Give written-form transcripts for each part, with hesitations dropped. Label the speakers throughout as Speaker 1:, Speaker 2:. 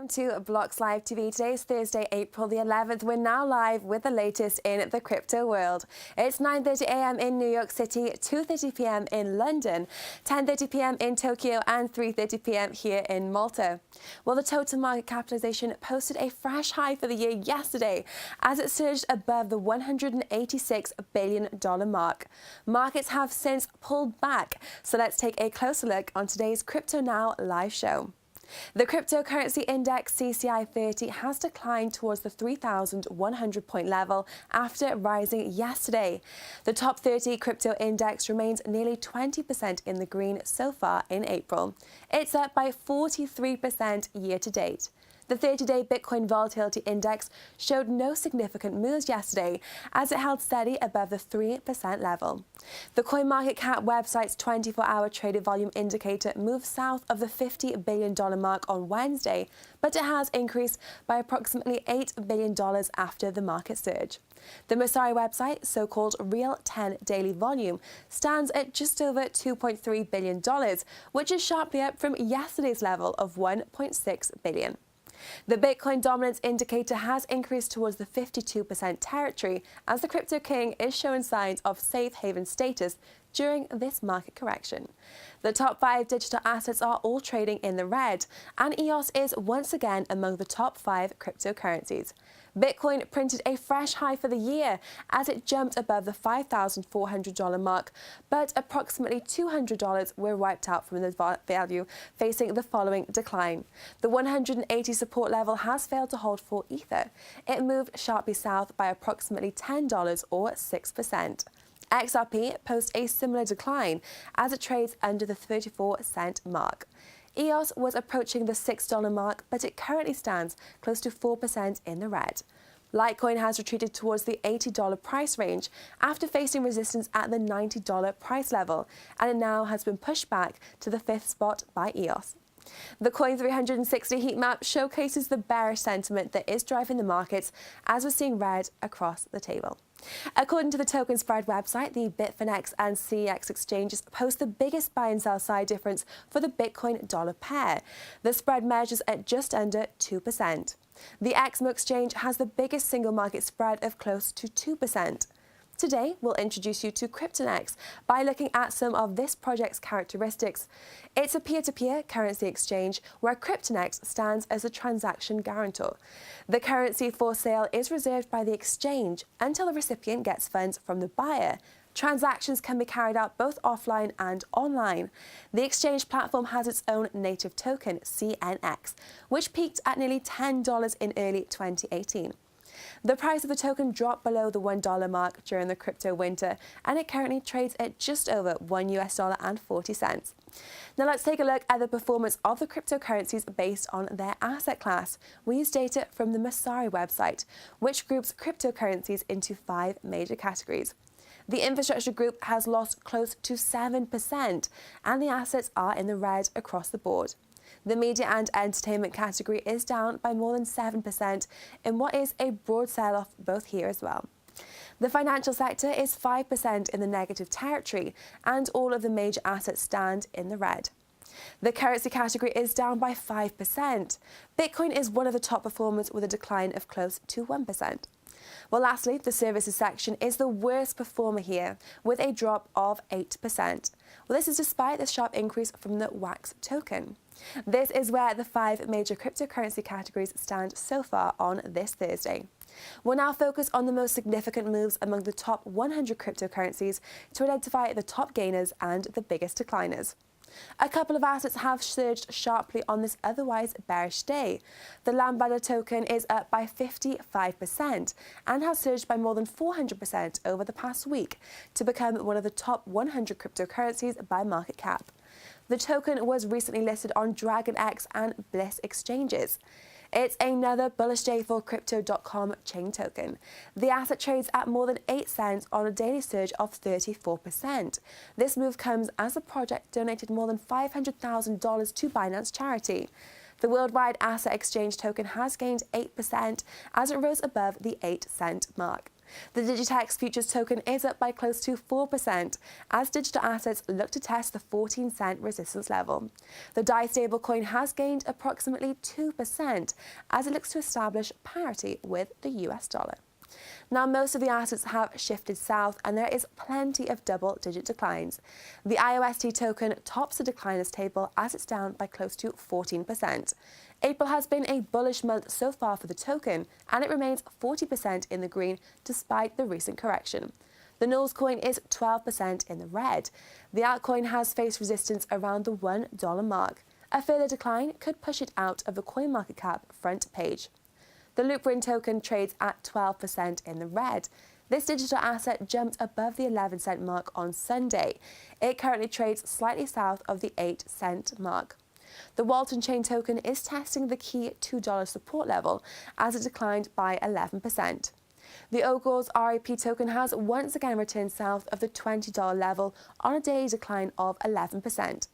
Speaker 1: To BloxLive TV. Today is Thursday, April the 11th. We're now live with the latest in the crypto world. It's 9:30 a.m. in New York City, 2:30 p.m. in London, 10:30 p.m. in Tokyo, and 3:30 p.m. here in Malta. Well, the total market capitalization posted a fresh high for the year yesterday as it surged above the $186 billion mark. Markets have since pulled back, so let's take a closer look on today's Crypto Now live show. The cryptocurrency index CCI 30 has declined towards the 3,100 point level after rising yesterday. The top 30 crypto index remains nearly 20% in the green so far in April. It's up by 43% year to date. The 30-day Bitcoin volatility index showed no significant moves yesterday as it held steady above the 3% level. The CoinMarketCap website's 24-hour traded volume indicator moved south of the $50 billion mark on Wednesday, but it has increased by approximately $8 billion after the market surge. The Messari website, so-called Real 10 daily volume, stands at just over $2.3 billion, which is sharply up from yesterday's level of $1.6 billion. The Bitcoin dominance indicator has increased towards the 52% territory as the crypto king is showing signs of safe haven status during this market correction. The top 5 digital assets are all trading in the red, and EOS is once again among the top 5 cryptocurrencies. Bitcoin printed a fresh high for the year as it jumped above the $5,400 mark, but approximately $200 were wiped out from the value, facing the following decline. The 180 support level has failed to hold for Ether. It moved sharply south by approximately $10 or 6%. XRP posts a similar decline as it trades under the 34-cent mark. EOS was approaching the $6 mark, but it currently stands close to 4% in the red. Litecoin has retreated towards the $80 price range after facing resistance at the $90 price level, and it now has been pushed back to the 5th spot by EOS. The Coin 360 heat map showcases the bearish sentiment that is driving the markets as we're seeing red across the table. According to the Token Spread website, the Bitfinex and CEX exchanges post the biggest buy and sell side difference for the Bitcoin dollar pair. The spread measures at just under 2%. The XMO exchange has the biggest single market spread of close to 2%. Today, we'll introduce you to Kryptonex by looking at some of this project's characteristics. It's a peer-to-peer currency exchange where Kryptonex stands as a transaction guarantor. The currency for sale is reserved by the exchange until the recipient gets funds from the buyer. Transactions can be carried out both offline and online. The exchange platform has its own native token, CNX, which peaked at nearly $10 in early 2018. The price of the token dropped below the $1 mark during the crypto winter, and it currently trades at just over $1.40. Now let's take a look at the performance of the cryptocurrencies based on their asset class. We use data from the Messari website, which groups cryptocurrencies into 5 major categories. The infrastructure group has lost close to 7%, and the assets are in the red across the board. The media and entertainment category is down by more than 7% in what is a broad sell-off both here as well. The financial sector is 5% in the negative territory, and all of the major assets stand in the red. The currency category is down by 5%. Bitcoin is one of the top performers with a decline of close to 1%. Well, lastly, the services section is the worst performer here, with a drop of 8%. Well, this is despite the sharp increase from the WAX token. This is where the 5 major cryptocurrency categories stand so far on this Thursday. We'll now focus on the most significant moves among the top 100 cryptocurrencies to identify the top gainers and the biggest decliners. A couple of assets have surged sharply on this otherwise bearish day. The Lambada token is up by 55% and has surged by more than 400% over the past week to become one of the top 100 cryptocurrencies by market cap. The token was recently listed on DragonX and Bliss exchanges. It's another bullish day for Crypto.com chain token. The asset trades at more than 8 cents on a daily surge of 34%. This move comes as the project donated more than $500,000 to Binance charity. The worldwide asset exchange token has gained 8% as it rose above the 8-cent mark. The Digitex Futures token is up by close to 4% as digital assets look to test the 14-cent resistance level. The DAI stablecoin has gained approximately 2% as it looks to establish parity with the US dollar. Now, most of the assets have shifted south and there is plenty of double-digit declines. The IOST token tops the decliners table as it's down by close to 14%. April has been a bullish month so far for the token, and it remains 40% in the green despite the recent correction. The Knowles coin is 12% in the red. The altcoin has faced resistance around the $1 mark. A further decline could push it out of the CoinMarketCap front page. The Looprin token trades at 12% in the red. This digital asset jumped above the 11-cent mark on Sunday. It currently trades slightly south of the 8-cent mark. The Walton Chain token is testing the key $2 support level as it declined by 11%. The Ogors RIP token has once again returned south of the $20 level on a daily decline of 11%.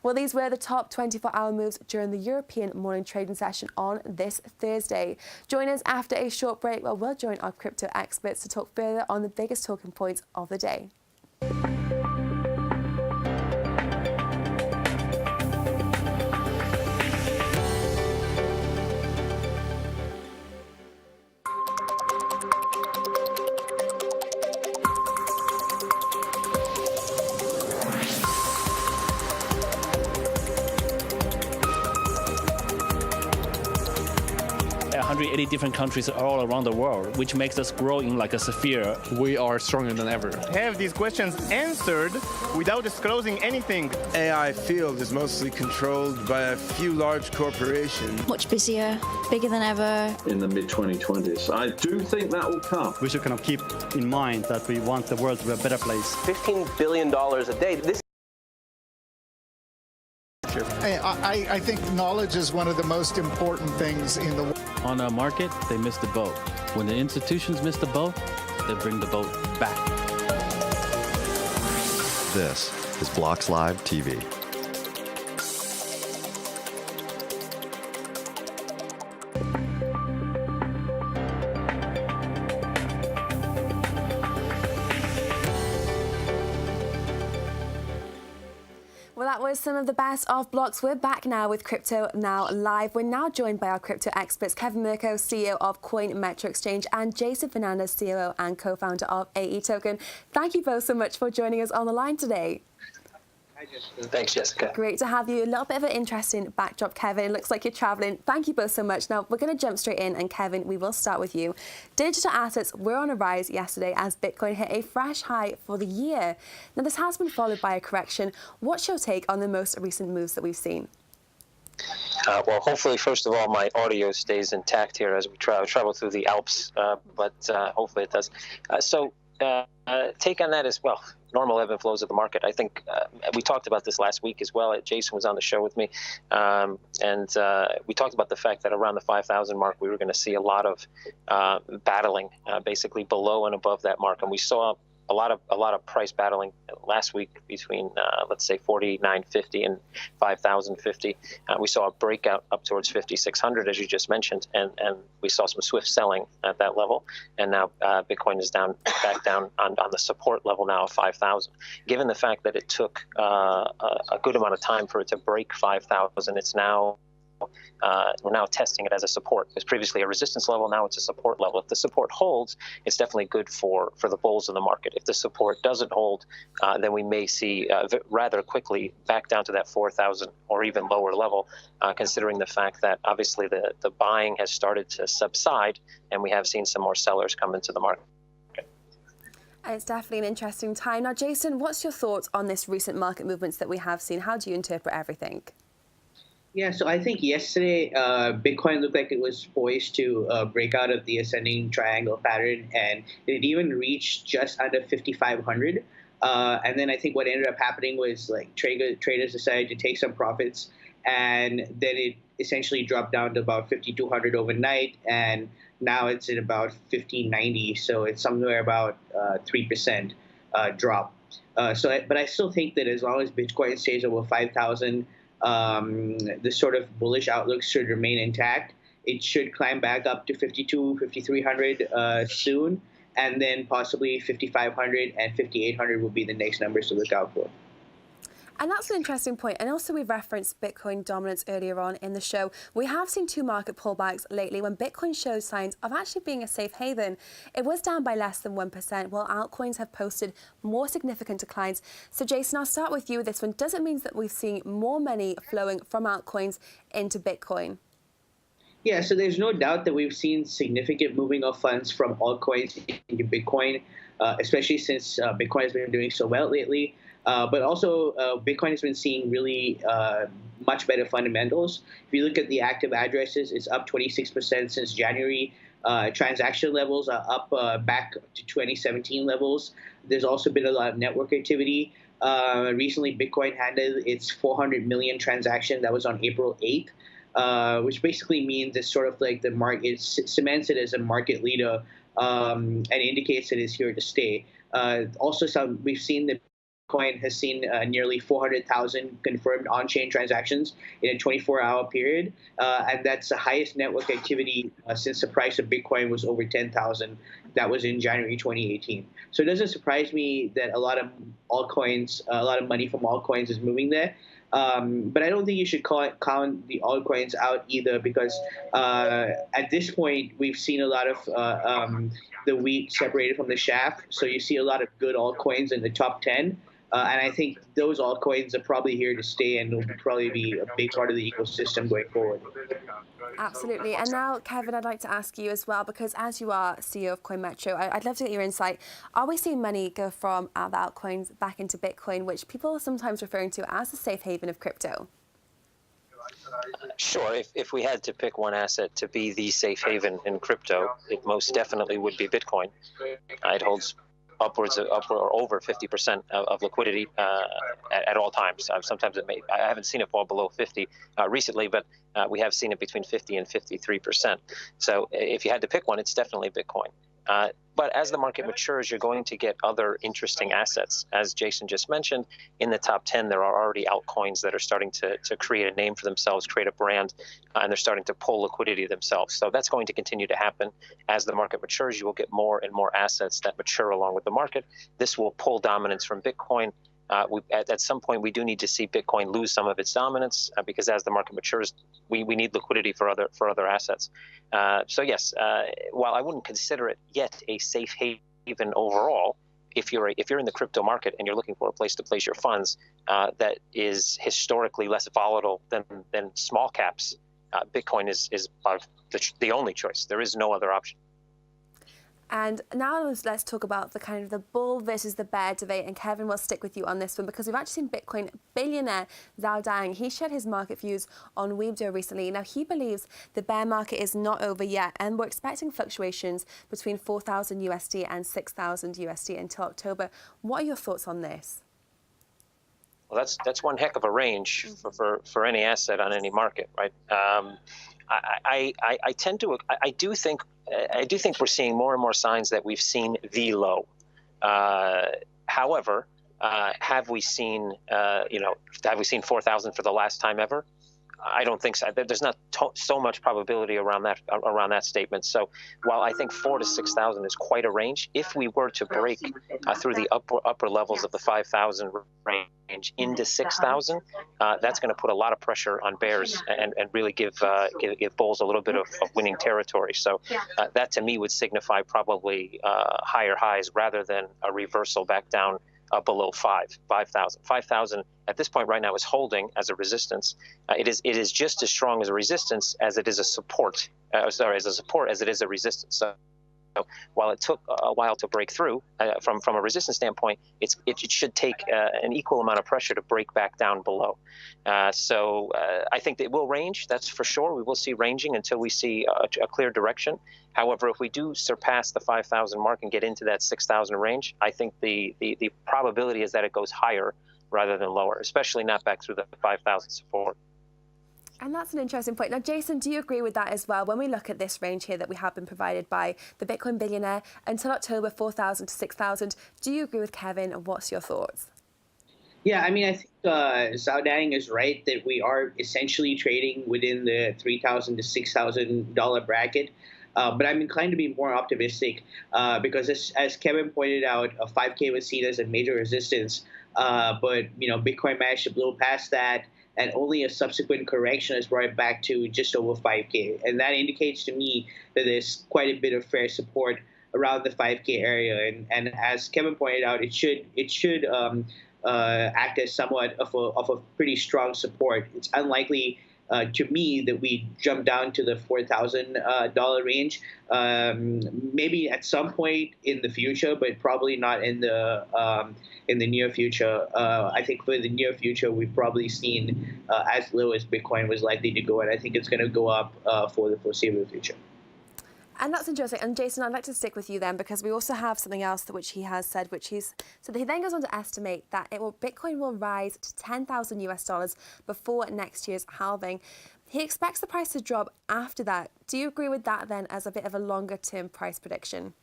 Speaker 1: Well, these were the top 24-hour moves during the European morning trading session on this Thursday. Join us after a short break where we'll join our crypto experts to talk further on the biggest talking points of the day.
Speaker 2: There are 180 different countries all around the world, which makes us grow in like a sphere.
Speaker 3: We are stronger than ever.
Speaker 4: Have these questions answered without disclosing anything.
Speaker 5: AI field is mostly controlled by a few large corporations.
Speaker 6: Much busier, bigger than ever.
Speaker 7: In the mid-2020s. I do think that will come.
Speaker 8: We should kind of keep in mind that we want the world to be a better place.
Speaker 9: $15 billion a day.
Speaker 10: I think knowledge is one of the most important things in the world.
Speaker 11: On a market, they miss the boat. When the institutions miss the boat, they bring the boat back.
Speaker 12: This is BloxLive TV.
Speaker 1: Well, that was some of the best of Blocks. We're back now with Crypto Now Live. We're now joined by our crypto experts, Kevin Mirko, CEO of Coin Metro Exchange, and Jason Fernandez, COO and co-founder of AE Token. Thank you both so much for joining us on the line today.
Speaker 9: Thanks, Jessica.
Speaker 1: Great to have you. A little bit of an interesting backdrop, Kevin. It looks like you're traveling. Thank you both so much. Now, we're going to jump straight in, and Kevin, we will start with you. Digital assets were on a rise yesterday as Bitcoin hit a fresh high for the year. Now, this has been followed by a correction. What's your take on the most recent moves that we've seen?
Speaker 9: Well, hopefully, first of all, my audio stays intact here as we travel through the Alps, but hopefully it does. Take on that as well. Normal ebb and flows of the market. I think we talked about this last week as well. Jason was on the show with me, and we talked about the fact that around the 5,000 mark, we were going to see a lot of battling, basically below and above that mark, and we saw a lot of price battling last week between let's say 49.50 and 5,050. We saw a breakout up towards 5,600, as you just mentioned, and we saw some swift selling at that level. And now Bitcoin is back down on the support level now of 5,000. Given the fact that it took a good amount of time for it to break 5,000, it's now we're now testing it as a support. It was previously a resistance level, now it's a support level. If the support holds, it's definitely good for the bulls in the market. If the support doesn't hold, then we may see rather quickly back down to that 4,000 or even lower level, considering the fact that obviously the buying has started to subside and we have seen some more sellers come into the market.
Speaker 1: It's definitely an interesting time. Now, Jason, what's your thoughts on this recent market movements that we have seen? How do you interpret everything?
Speaker 13: Yeah, so I think yesterday Bitcoin looked like it was poised to break out of the ascending triangle pattern, and it even reached just under 5,500. And then I think what ended up happening was like traders decided to take some profits, and then it essentially dropped down to about 5,200 overnight, and now it's at about 1,590. So it's somewhere about 3% drop. But I still think that as long as Bitcoin stays over 5,000. This sort of bullish outlook should remain intact. It should climb back up to 5,300 soon. and then possibly 5,500 and 5,800 will be the next numbers to look out for.
Speaker 1: And that's an interesting point. And also we referenced Bitcoin dominance earlier on in the show. We have seen two market pullbacks lately when Bitcoin shows signs of actually being a safe haven. It was down by less than 1%, while altcoins have posted more significant declines. So Jason, I'll start with you with this one. Does it mean that we've seen more money flowing from altcoins into Bitcoin?
Speaker 13: Yeah, so there's no doubt that we've seen significant moving of funds from altcoins into Bitcoin, especially since Bitcoin has been doing so well lately. But also, Bitcoin has been seeing really much better fundamentals. If you look at the active addresses, it's up 26% since January. Transaction levels are up back to 2017 levels. There's also been a lot of network activity. Recently, Bitcoin handled its 400 million transaction. That was on April 8th, which basically means it's sort of like the market, it cements it as a market leader and indicates it is here to stay. Also, we've seen that Bitcoin has seen nearly 400,000 confirmed on-chain transactions in a 24-hour period, and that's the highest network activity since the price of Bitcoin was over 10,000. That was in January 2018. So it doesn't surprise me that a lot of altcoins, a lot of money from altcoins is moving there. But I don't think you should count the altcoins out either, because at this point we've seen a lot of the wheat separated from the chaff. So you see a lot of good altcoins in the top 10. And I think those altcoins are probably here to stay and will probably be a big part of the ecosystem going forward.
Speaker 1: Absolutely. And now, Kevin, I'd like to ask you as well, because as you are CEO of CoinMetro, I'd love to get your insight. Are we seeing money go from the altcoins back into Bitcoin, which people are sometimes referring to as the safe haven of crypto?
Speaker 9: Sure. If we had to pick one asset to be the safe haven in crypto, it most definitely would be Bitcoin. It holds upwards of or over 50% of liquidity at all times. Sometimes I haven't seen it fall below 50 recently, but we have seen it between 50 and 53%. So if you had to pick one, it's definitely Bitcoin. But as the market matures, you're going to get other interesting assets. As Jason just mentioned, in the top 10, there are already altcoins that are starting to create a name for themselves, create a brand, and they're starting to pull liquidity themselves. So that's going to continue to happen. As the market matures, you will get more and more assets that mature along with the market. This will pull dominance from Bitcoin. At some point, we do need to see Bitcoin lose some of its dominance because as the market matures, we need liquidity for other assets. So yes, while I wouldn't consider it yet a safe haven overall, if you're in the crypto market and you're looking for a place to place your funds that is historically less volatile than small caps, Bitcoin is the only choice. There is no other option.
Speaker 1: And now let's talk about the kind of the bull versus the bear debate. And Kevin, will stick with you on this one because we've actually seen Bitcoin billionaire Zhao Dang. He shared his market views on Weebdo recently. Now, he believes the bear market is not over yet, and we're expecting fluctuations between 4,000 USD and 6,000 USD until October. What are your thoughts on this?
Speaker 9: Well, that's one heck of a range for any asset on any market, right? I do think we're seeing more and more signs that we've seen the low. However, have we seen 4,000 for the last time ever? I don't think so. There's not so much probability around that statement. So while I think 4,000 to 6,000 is quite a range, if we were to break through the upper levels of the 5,000 range into 6,000, that's going to put a lot of pressure on bears and really give bulls a little bit of winning territory. So that to me would signify probably higher highs rather than a reversal back down below 5,000. 5,000 at this point right now is holding as a resistance. It is just as strong as a resistance as it is a support. As a support as it is a resistance. So while it took a while to break through from a resistance standpoint, it should take an equal amount of pressure to break back down below. So I think that it will range. That's for sure. We will see ranging until we see a clear direction. However, if we do surpass the 5,000 mark and get into that 6,000 range, I think the probability is that it goes higher rather than lower, especially not back through the 5,000 support.
Speaker 1: And that's an interesting point. Now, Jason, do you agree with that as well? When we look at this range here that we have been provided by the Bitcoin billionaire until October, 4,000 to 6,000, do you agree with Kevin? And what's your thoughts?
Speaker 13: Yeah, I mean, I think Zhao Dang is right that we are essentially trading within the $3,000 to $6,000 bracket. But I'm inclined to be more optimistic because, as Kevin pointed out, a 5K was seen as a major resistance. But Bitcoin managed to blow past that, and only a subsequent correction has brought it back to just over 5K. And that indicates to me that there's quite a bit of fair support around the 5K area. And as Kevin pointed out, it should act as somewhat of a pretty strong support. It's unlikely to me that we jump down to the $4,000 range. Maybe at some point in the future, but probably not in the near future. I think for the near future, we've probably seen as low as Bitcoin was likely to go, and I think it's going to go up for the foreseeable future.
Speaker 1: And that's interesting. And Jason, I'd like to stick with you then, because we also have something else which he has said, which he's so he then goes on to estimate that Bitcoin will rise to $10,000 before next year's halving. He expects the price to drop after that. Do you agree with that then as a bit of a longer term price prediction?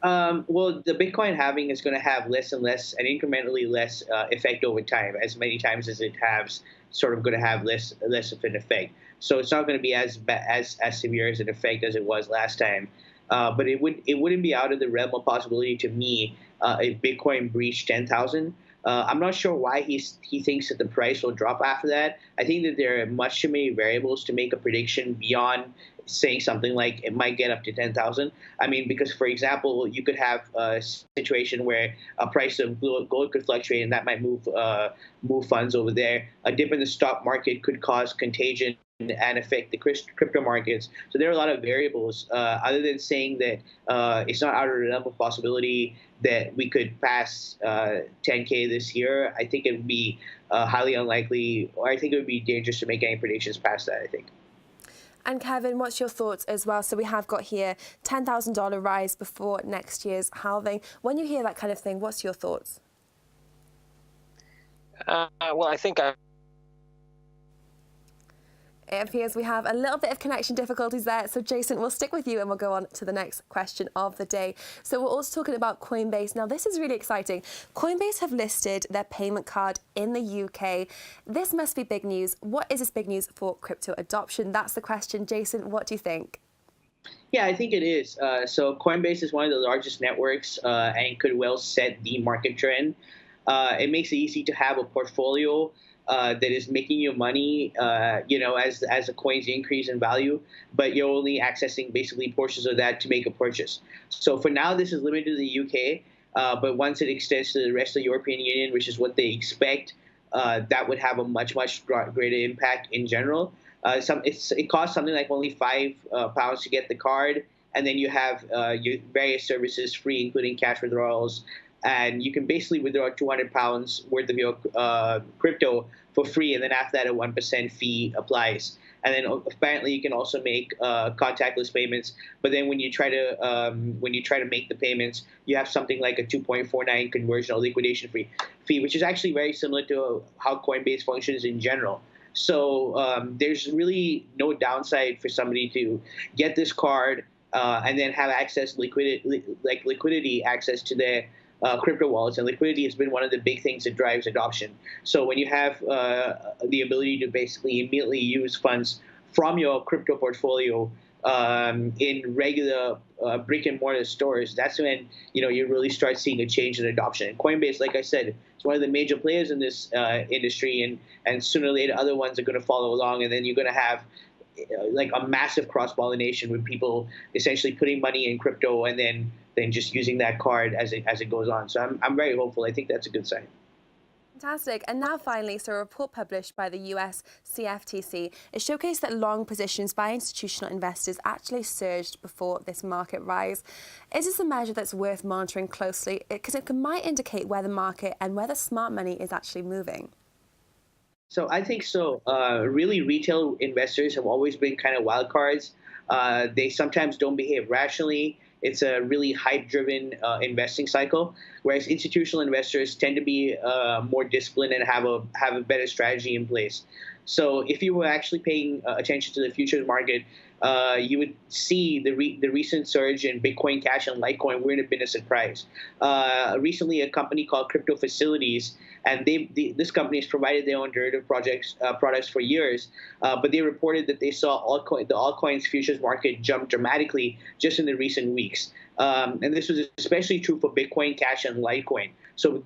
Speaker 13: Well, the Bitcoin halving is going to have less and less and incrementally less effect over time. As many times as it halves, sort of going to have less of an effect. So it's not going to be as severe as an effect as it was last time. But it wouldn't be out of the realm of possibility to me if Bitcoin breached 10,000. I'm not sure why he thinks that the price will drop after that. I think that there are much too many variables to make a prediction beyond saying something like it might get up to 10,000. I mean, because, for example, you could have a situation where a price of gold could fluctuate, and that might move funds over there. A dip in the stock market could cause contagion and affect the crypto markets. So there are a lot of variables. Other than saying that it's not out of the realm of possibility that we could pass 10K this year, I think it would be highly unlikely, or I think it would be dangerous to make any predictions past that, I think.
Speaker 1: And Kevin, what's your thoughts as well? So we have got here $10,000 rise before next year's halving. When you hear that kind of thing, what's your thoughts?
Speaker 9: Well, I think
Speaker 1: It appears we have a little bit of connection difficulties there. So Jason, we'll stick with you and we'll go on to the next question of the day. So we're also talking about Coinbase. Now, this is really exciting. Coinbase have listed their payment card in the UK. This must be big news. What is this big news for crypto adoption? That's the question. Jason, what do you think?
Speaker 13: Yeah, I think it is. So Coinbase is one of the largest networks and could well set the market trend. It makes it easy to have a portfolio that is making you money, as the coins increase in value, but you're only accessing basically portions of that to make a purchase. So for now, this is limited to the UK, but once it extends to the rest of the European Union, which is what they expect, that would have a much greater impact in general. It costs something like only £5 to get the card, and then you have your various services free, including cash withdrawals. And you can basically withdraw £200 worth of your crypto for free, and then after that, a 1% fee applies. And then apparently, you can also make contactless payments. But then when you try to make the payments, you have something like a 2.49 conversion or liquidation fee, which is actually very similar to how Coinbase functions in general. So there's really no downside for somebody to get this card and then have liquidity access to their crypto wallets, and liquidity has been one of the big things that drives adoption. So when you have the ability to basically immediately use funds from your crypto portfolio in regular brick and mortar stores, that's when you really start seeing a change in adoption. And Coinbase, like I said, is one of the major players in this industry, and sooner or later other ones are going to follow along, and then you're going to have like a massive cross-pollination with people essentially putting money in crypto and then just using that card as it goes on. So I'm very hopeful. I think that's a good sign.
Speaker 1: Fantastic. And now finally, so a report published by the US CFTC, it showcased that long positions by institutional investors actually surged before this market rise. Is this a measure that's worth monitoring closely? Because it might indicate where the market and where the smart money is actually moving.
Speaker 13: So I think so. Really, retail investors have always been kind of wild cards. They sometimes don't behave rationally. It's a really hype-driven investing cycle, whereas institutional investors tend to be more disciplined and have a better strategy in place. So if you were actually paying attention to the futures market, you would see the recent surge in Bitcoin Cash and Litecoin were in a bit of surprise. Recently, a company called Crypto Facilities, and this company has provided their own derivative products for years, but they reported that they saw the altcoins futures market jump dramatically just in the recent weeks. And this was especially true for Bitcoin Cash and Litecoin. So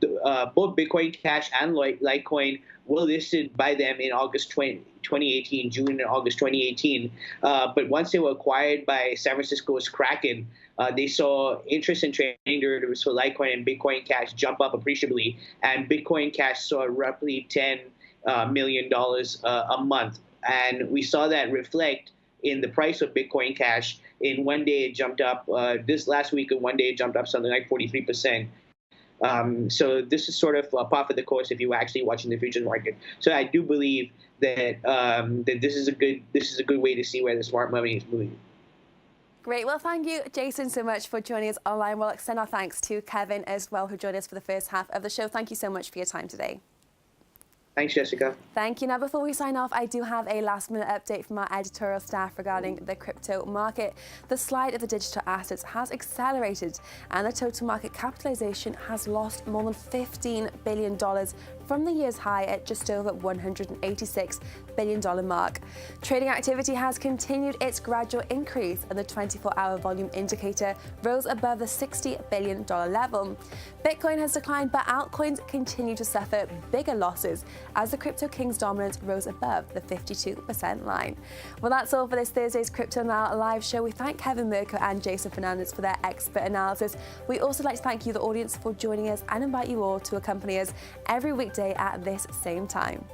Speaker 13: both Bitcoin Cash and Litecoin were listed by them in August 2018, June and August 2018. But once they were acquired by San Francisco's Kraken, they saw interest in trading derivatives for Litecoin and Bitcoin Cash jump up appreciably. And Bitcoin Cash saw roughly $10 million a month. And we saw that reflect in the price of Bitcoin Cash. In one day, it jumped up. This last week, in one day, it jumped up something like 43%. So this is sort of par for the course if you were actually watching the futures market. So I do believe that that this is a good way to see where the smart money is moving.
Speaker 1: Great. Well, thank you, Jason, so much for joining us online. We'll extend our thanks to Kevin as well, who joined us for the first half of the show. Thank you so much for your time today.
Speaker 13: Thanks, Jessica.
Speaker 1: Thank you. Now, before we sign off, I do have a last-minute update from our editorial staff regarding the crypto market. The slide of the digital assets has accelerated, and the total market capitalization has lost more than $15 billion from the year's high at just over $186 billion mark. Trading activity has continued its gradual increase, and the 24-hour volume indicator rose above the $60 billion level. Bitcoin has declined, but altcoins continue to suffer bigger losses as the Crypto King's dominance rose above the 52% line. Well, that's all for this Thursday's Crypto Now live show. We thank Kevin Mirko and Jason Fernandez for their expert analysis. We also like to thank you, the audience, for joining us, and invite you all to accompany us every weekday at this same time.